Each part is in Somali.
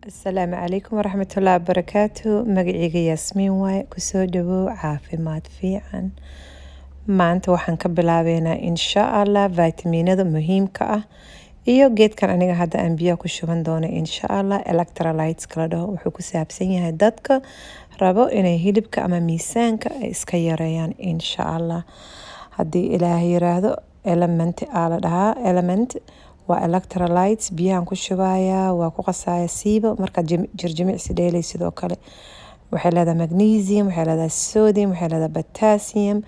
Asalaamu calaykum waraxmatullaahi wabarakaatu. Magacayga Yaasmiin waaye. Kusoo dhawow caafimaad fiican. Maanta waxaan ka bilaabeynaa insha Allah vitaminada muhiimka ah iyo geedkan aniga hadda aan biyaha ku shuban doono insha Allah electrolytes kala dhaho. Wuxuu ku saabsan yahay dadka rabo inay hilibka ama miisaanka ay iska yareeyaan insha Allah. Haddii Ilaahay yiraahdo element aa la dhahaa element waa electrolytes biyahan ku shubaya waa ku qasaya siiba marka jirjimicsi dheelay sidoo kale waxay leedahay magnesium waxay leedahay sodium waxay leedahay potassium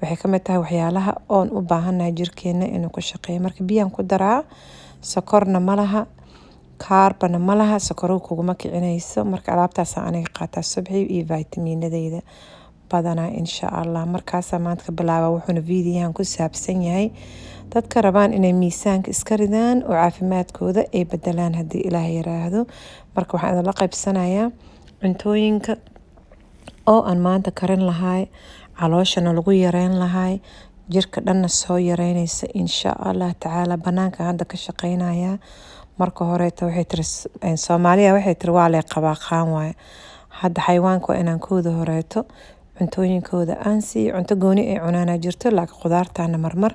waxay ka mid tahay waxyaalaha oon u baahanahay jirkeena inuu ku shaqeeyo marka biyahan ku daraa sokorna ma laha kaarbana ma laha sokoro kuguma kicinayso marka alaabtaas aniga qaataa subxii iyo vitaminadeyda badanaa insha Allah markaasa maanta ka bilaaba wuxuuna videohan ku saabsan yahay dadka rabaan inay miisaanka iska ridaan oo caafimaadkooda ay bedelaan haddii Ilaahay yiraahdo marka waxaan idin la qaybsanayaa cuntooyinka oo aan maanta karin lahay calooshana lagu yareyn lahay jirka dhanna soo yareynaysa insha Allah tacaala banaanka hadda ka shaqeynaya marka horeeta waxay tiri Soomaaliya waxay tiri waa lay qabaa qaan waaye hadda xayawaanka waa inaan kooda horeeto cuntooyinkooda aan siiyo cunto gooni ay cunaana jirto laakiin khudaartaana marmar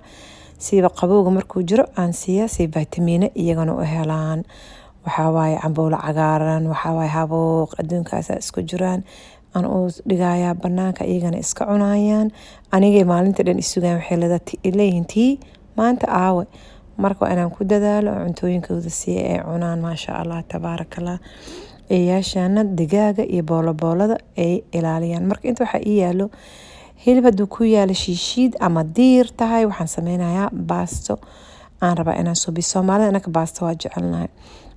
siiba qabowga markuu jiro aan siiya si vitamina iyagana u helaan waxaa waaye cambuulo cagaaran waxaa waaye habooq adduunkaas isku jiraan aan u dhigayaa banaanka iyagana iska cunayaan anigay maalinta dhan isugaan waxay leeyihiin tii maanta aawe marka inaan ku dadaalo cuntooyinkooda si ay cunaan maasha Allah tabaarakallah eeyaashana digaaga iyo booloboolada ay ilaaliyaan marka inta waxa ii yaalo hilib hadduu ku yaalo shiishiid ama diir tahay waxaan sameynayaa baasto aan rabaa inaan subiyo Soomaalida anaka baasto waa jecelnahay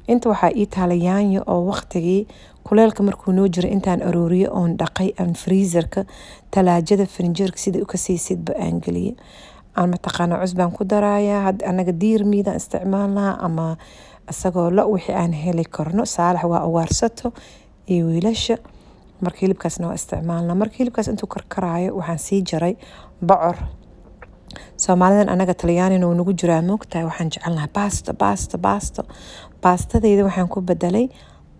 inta waxaa ii taala yaanyo oo waqtigii kuleelka markuu noo jiro intaan arooriyo oon dhaqay aan freezerka talaajada frinjeerka sida u ka siisidba aan geliyo aan mataqaana cusbaan ku darayaa hadda anaga diir miidaan isticmaalnaa ama asagoo la wixii aan heli karno saalax waa ugaarsato iyo wiilasha marka hilibkaasna waa isticmaalnaa marka hilibkaas intuu karkaraayo waxaan sii jaray bocor Soomaalidan anaga Talyaanina uu nagu jiraa moogtahay waxaan jecelnahay baastadeyda waxaan ku bedelay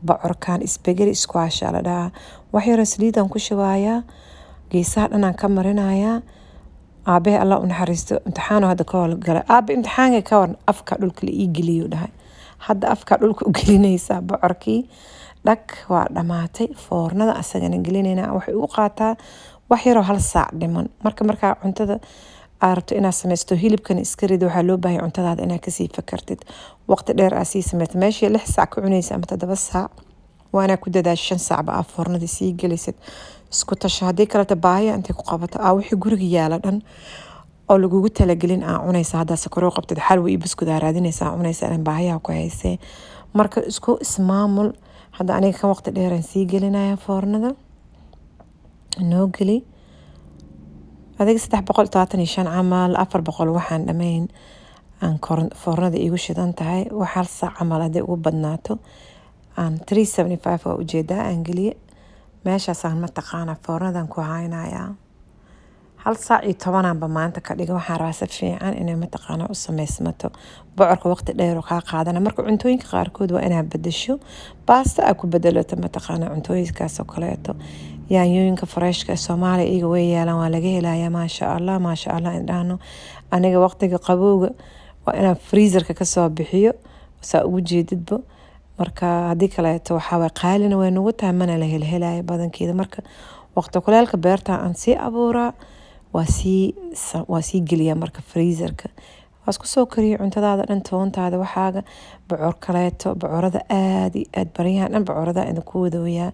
bocorkan spaghetti squash la dhahaa wax yar saliidan ku shubayaa geesaha dhanaan ka marinayaa aabe Allah u naxariisto imtixaan hadda ka howlgalay aabe imtixaanka ka waran afka dhulka la ii geliyo dhahay hadda afka dhulka u gelinaysa bocorkii dhag waa dhamaatay foornada asagana gelinayna waxay u qaataa wax yar oo hal saac dhiman marka cuntada aarto inaad sameysto hilibkan iska rid waxaa loo baahay cuntadaada inaad kasii fakartid waqti dheer aad sii sameysid meeshii 6 saac ku cunaysa ama 7 saac waana ku dadaasho 5 saac ba foornada sii gelisid isku tasho haddii kale baahiya intay ku qabato wixii guriga yaala dhan oo lagugu talagelin cunaysa hadda sakaro qabtid xalwo iyo buskud raadinaysa cunaysa in baahiya ku haysay marka isku ismaamul hadda aniga kan waqti dheer aan sii gelinaya foornada noo geli adiga 325 camal 400 waxaan dhameyn aan foornada igu shidan tahay waxa saac camal hadii ugu badnaato aan 375 oo ujeedaa aan geliye meeshaas aan mataqaana foornadan ku haynayaa hal saac iyo 10 aanba maanta ka dhiga waxaan rabaa si fiican inay mataqaana u sameysmato bocorka waqti dheer oo ka qaadana marka cuntooyinka qaarkood waa inaad bedesho baasta aad ku bedelato mataqaana cuntooyinkaas oo kaleeto yaanyooyinka freshka Soomaaliya iyaga way yeelan waa laga helayaa maasha Allah indhaano aniga waqtiga qabowga waa inaan freezerka ka soo bixiyo saa ugu jeedidba marka hadii kaleeto waxa way qaalina way nagu tahay mana la helhelaya badankeeda marka waqti kuleelka beerta aan sii abuuraa waa sii geliya marka freezerka waas ku soo kariyo cuntadaada dhan toontaada waxaaga bocor kaleeto bocorada aad iyo aad bariyahan dhan bocorada idinku wadooyaa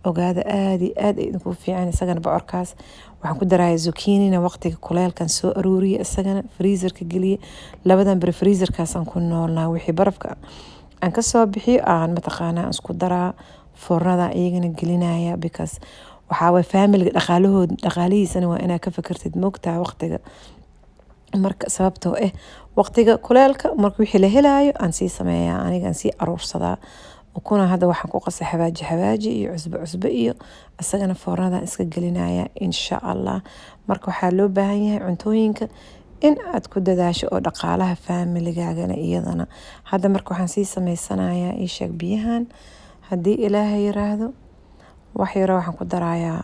ogaada aad iyo aad idinku fiican isagana bocorkaas waxaan ku darayaa zucchini waqtiga kuleelkan soo arooriyo isagana freezerka geliye labadan bir freezerkaas aan ku noolnaa wixii barafka aan ka soo bixiyo aan mataqaana isku daraa foornada iyagana gelinaya because waxa way family dhaqaalihiisana waa inaad ka fikirtid moogtaa waqtiga marka sababtoo waqtiga kuleelka marka wixii la helaayo aan sii sameeyaa aniga aan sii aruursadaa ukuna hadda waxaan ku qasay xawaaji iyo cusbo iyo asagana foornada iska gelinaya insha Allah marka waxaa loo baahan yahay cuntooyinka in aad ku dadaasho oo dhaqaalaha family-gaagana iyadana hadda marka waxaan sii sameysanayaa ii sheeg biyahan haddii ilaahay yiraahdo wax yaro waxaan ku darayaa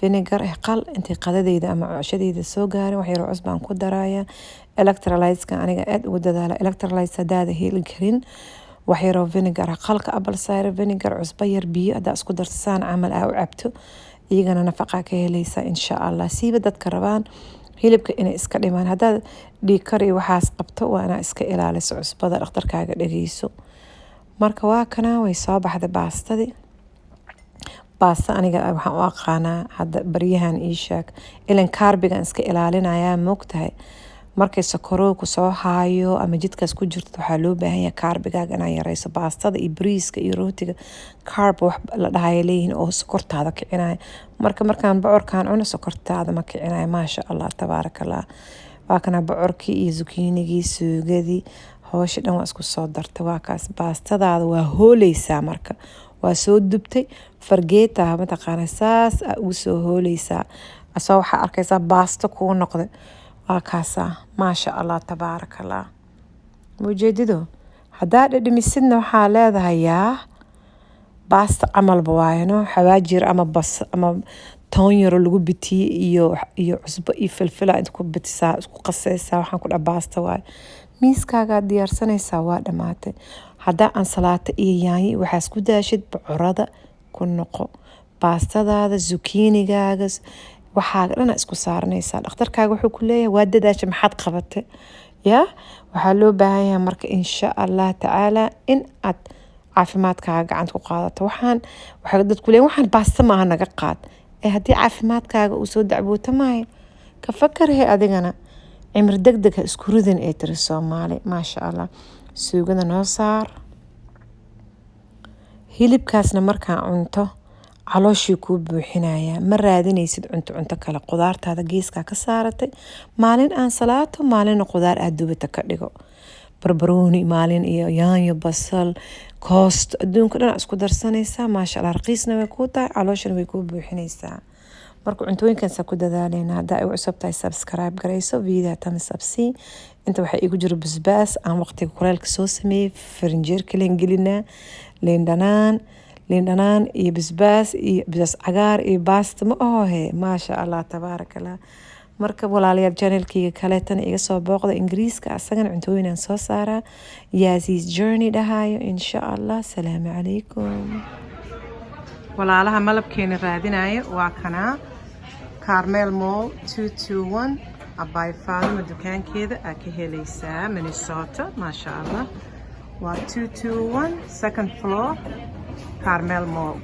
vinegar qal intii qadadeyda ama cashadeyda soo gaarin wax yaro cusbaan ku darayaa electrolytes-ka aniga aad ugu dadaala electrolytes hadaada heli karin wax yaro vinegar qalka apple cider vinegar cusbo yar biyo hadaa isku darsaan camal aa u cabto iyagana nafaqa ka helaysa insha Allah siiba dadka rabaan hilibka inay iska dhimaan hadaad dhiig kar iyo waxaas qabto waa inaa iska ilaaliso cusbada dhakhtarkaaga dhageyso marka waa kana way soo baxday baastadii baasta aniga waxaan u aqaanaa hadda baryahan ii sheeg ilan kaarbigan iska ilaalinayaa moogtahay markay sokorowga ku soo haayo ama jidkaas ku jirto waxaa loo baahan yahay kaarbigaaga inaa yareyso baastada iyo bariiska iyo rootiga carb wax la dhahaya leeyihiin oo sokortaada kicinaya markaan bocorkaan cuno sokortaada ma kicinaya maasha Allah tabaarakallah waa kana bocorkii iyo zukiinigii suugadii hawsha dhan waa isku soo dartay waa kaas baastadaada waa hooleysaa marka waa soo dubtay fargeeta mataqaana saas ugu soo hooleysaa asoo waxaa arkaysaa baasto kuu noqday waa kaasa maasha Allah tabaarakallah mujeedido haddaa dhadhamisidna waxaa leedahay yaa baasta camalba waayano xawaajir ama bas ama toon yaro lagu bitiyey iyo cusbo iyo filfila inta ku bitisaa isku qasaysaa waxaan ku dhaha baasta waaye miiskaagaa diyaarsanaysaa waa dhammaatay haddaa ansalaato iyo yaanyo waxaas ku daashid bocorada ku noqo baastadaada zukiinigaaga waxaaga dhana isku saaranaysaa dhakhtarkaaga wuxuu ku leeyahay waa dadaasha maxaad qabatay yaa waxaa loo baahan yahay marka insha Allah tacaala in aad caafimaadkaaga gacanta ku qaadato waxay dadku leeyihiin waxaan baasta maaha naga qaad haddii caafimaadkaaga uu soo dacboota maayo ka fakarhe adigana cimri degdeg ha isku ridin ee tiri Soomaali maasha Allah suugada noo saar hilibkaasna markaa cunto calooshii kuu buuxinaya ma raadinaysid cunto kale qudaartaada geeskaa ka saaratay maalin aan salaato maalina qudaar aad dubata ka dhigo barbarooni maalin iyo yaanyo basal koost adduunka dhan isku darsanaysaa maasha Allah raqiisna way kuu tahay calooshana way kuu buuxinaysaa marka cuntooyinkaas ku dadaaleyna haddaa ay u cusub tahay subscribe garayso video thumbs up sii inta waxaa igu jiro basbaas aan waqtiga kuleelka soo sameeyey farinjeerka leen gelinaa liin dhanaan iyo basbaas cagaar iyo baasta ma ahohe maasha Allah tabaarakallah marka walaalayaal channelkayga kaleetana iga soo booqda ingiriiska asagana cuntooyinaan soo saaraa Yaasi's Journey dhahayo insha Allah salaamu calaykum walaalaha malabkeena raadinayo waa kana Carmel Mall 221 Abay Fatima dukaankeeda aa ka helaysaa Minnesota maasha Allah waa 221 second floor Carmel Mall